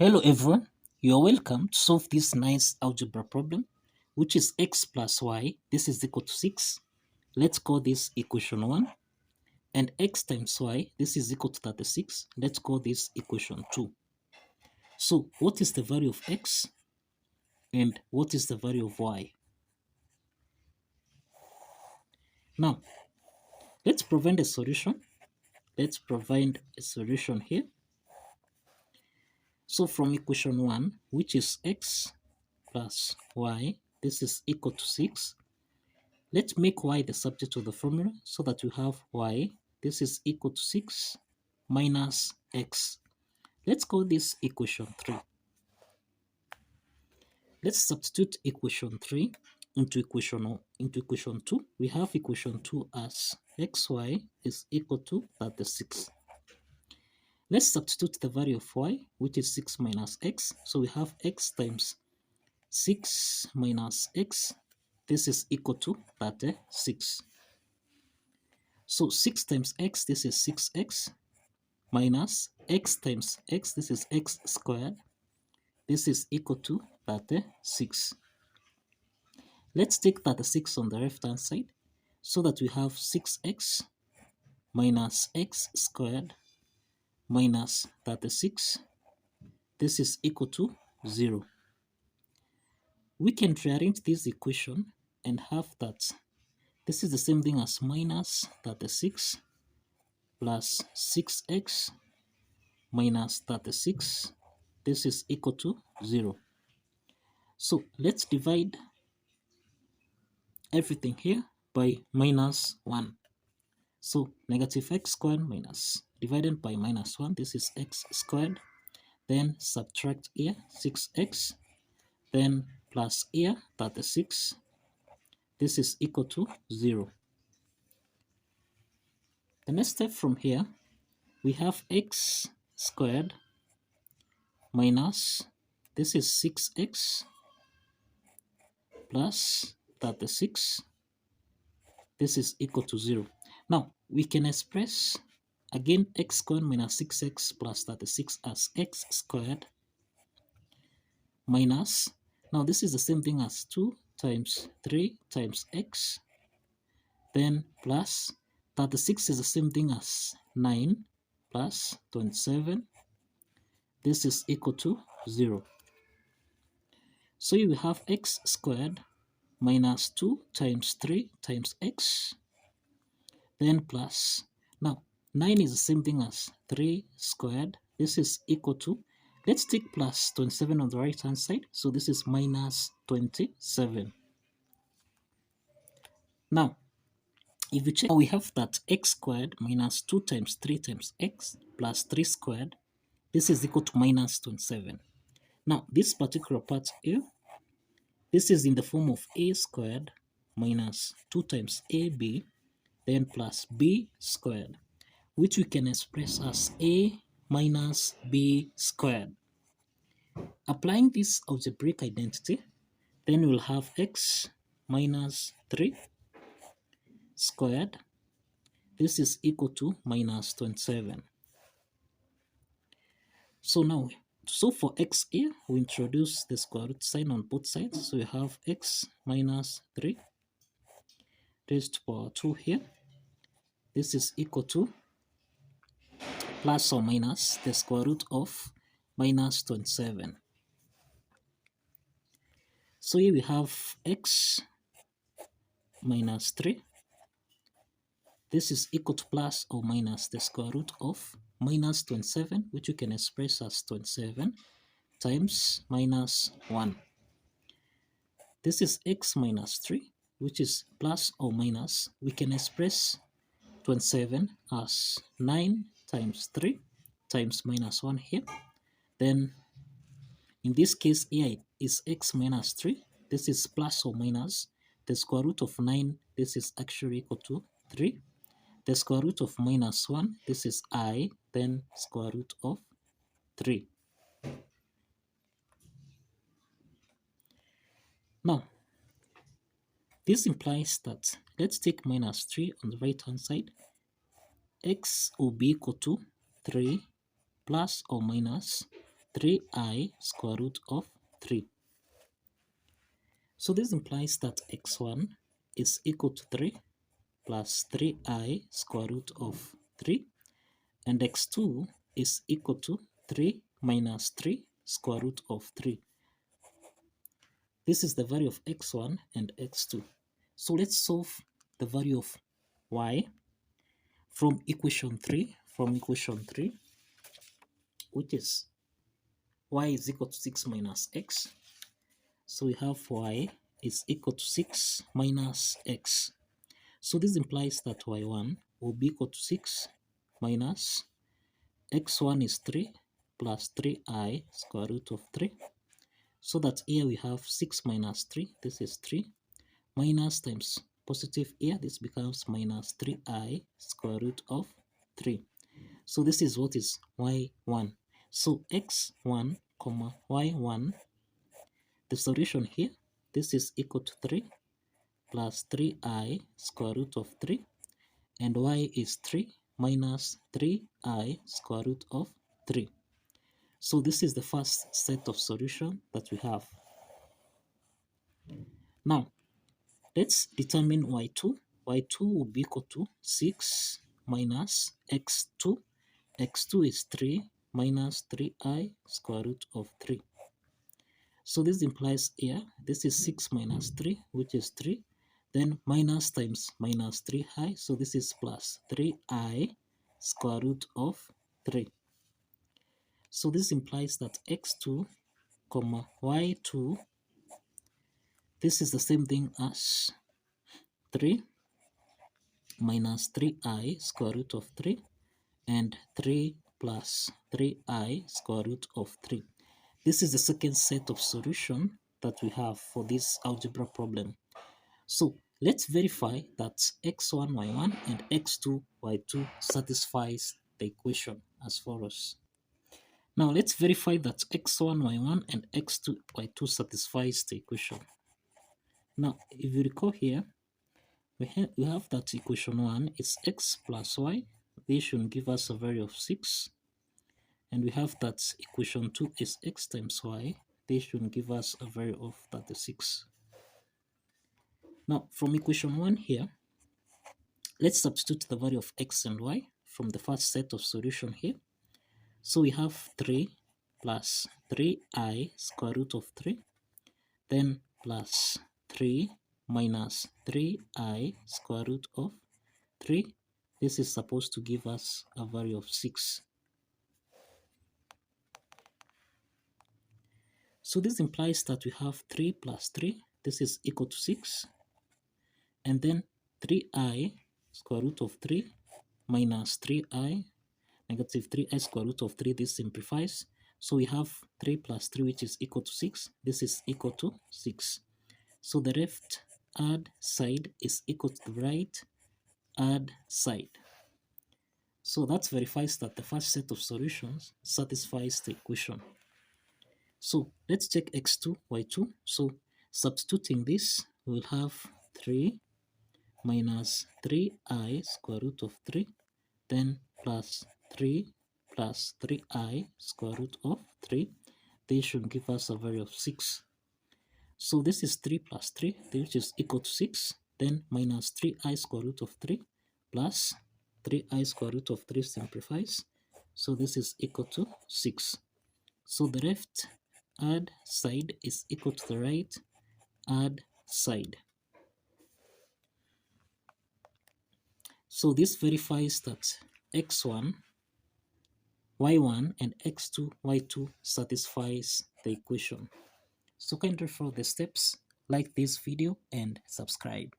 Hello everyone, you are welcome to solve this nice algebra problem, which is x plus y, this is equal to 6. Let's call this equation 1. And x times y, this is equal to 36. Let's call this equation 2. So what is the value of x and what is the value of y? Now, let's provide a solution. Let's provide a solution here. So from equation 1, which is x plus y, this is equal to 6. Let's make y the subject of the formula so that we have y, this is equal to 6 minus x. Let's call this equation 3. Let's substitute equation 3 into equation 2. We have equation 2 as xy is equal to 36. Let's substitute the value of y, which is 6 minus x. So we have x times 6 minus x. This is equal to 36. So 6 times x, this is 6x, minus x times x, this is x squared. This is equal to 36. Let's take 36 on the left-hand side so that we have 6x minus x squared minus 36. This is equal to 0. We can rearrange this equation and have that this is the same thing as minus 36 plus 6x minus 36. This is equal to 0. So let's divide everything here by minus 1. So negative x squared minus divided by minus 1. This is x squared. Then subtract here 6x. Then plus here 36. This is equal to 0. The next step from here, we have x squared minus, this is 6x plus 36. This is equal to 0. Now, we can express again x squared minus 6x plus 36 as x squared minus, now this is the same thing as 2 times 3 times x, then plus 36 is the same thing as 9 plus 27. This is equal to 0. So you will have x squared minus 2 times 3 times x, then plus, now 9 is the same thing as 3 squared. This is equal to, let's take plus 27 on the right hand side. So this is minus 27. Now, if you check, we have that x squared minus 2 times 3 times x plus 3 squared. This is equal to minus 27. Now, this particular part here, this is in the form of a squared minus 2 times ab, then plus b squared, which we can express as a minus b squared. Applying this algebraic identity, then we'll have x minus 3 squared. This is equal to minus 27. So now, so for x here, we introduce the square root sign on both sides. So we have x minus 3 raised to power 2 here. This is equal to plus or minus the square root of minus 27. So here we have x minus 3. This is equal to plus or minus the square root of minus 27, which you can express as 27 times minus 1. This is x minus 3, which is plus or minus. We can express 27 as 9 times 3 times minus 1 here. Then in this case here is x minus 3. This is plus or minus the square root of 9. This is actually equal to 3. The square root of minus 1, this is I, then square root of 3. Now, this implies that, let's take minus 3 on the right hand side. X will be equal to 3 plus or minus 3i square root of 3. So this implies that x1 is equal to 3 plus 3i square root of 3, and x2 is equal to 3 minus 3 square root of 3. This is the value of x1 and x2. So let's solve the value of y from equation 3, which is y is equal to 6 minus x. So we have y is equal to 6 minus x. So this implies that y1 will be equal to 6 minus x1 is 3 plus 3i square root of 3. So that here we have 6 minus 3, this is 3, minus times positive here, this becomes minus 3i square root of 3. So this is what is y1. So x1 comma y1, the solution here, this is equal to 3 plus 3i square root of 3, and y is 3 minus 3i square root of 3. So this is the first set of solution that we have. Now, let's determine y2. y2 will be equal to 6 minus x2. x2 is 3 minus 3i square root of 3. So this implies here, this is 6 minus 3, which is 3. Then minus times minus 3i, so this is plus 3i square root of 3. So this implies that x2 comma y2, this is the same thing as 3 minus 3i square root of 3 and 3 plus 3i square root of 3. This is the second set of solution that we have for this algebra problem. So let's verify that x1, y1 and x2, y2 satisfies the equation as follows. Now let's verify that x1, y1 and x2, y2 satisfies the equation. Now if you recall here, we have that equation 1 is x plus y. This should give us a value of 6. And we have that equation 2 is x times y. This should give us a value of 36. Now from equation 1 here, let's substitute the value of x and y from the first set of solution here. So we have 3 plus 3i square root of 3, then plus 3 minus 3i square root of 3. This is supposed to give us a value of 6. So this implies that we have 3 plus 3, this is equal to 6. And then 3i square root of 3 minus 3i, negative 3i square root of 3, this simplifies. So we have 3 plus 3, which is equal to 6. This is equal to 6. So the left hand side is equal to the right hand side. So that verifies that the first set of solutions satisfies the equation. So let's check x2, y2. So substituting this, we'll have 3 minus 3i square root of 3, then plus 3 plus 3i square root of 3. This should give us a value of 6. So this is 3 plus 3, which is equal to 6, then minus 3i square root of 3 plus 3i square root of 3 simplifies. So this is equal to 6. So the left hand side is equal to the right hand side. So this verifies that x1, y1 and x2, y2 satisfies the equation. So kindly follow the steps, like this video and subscribe.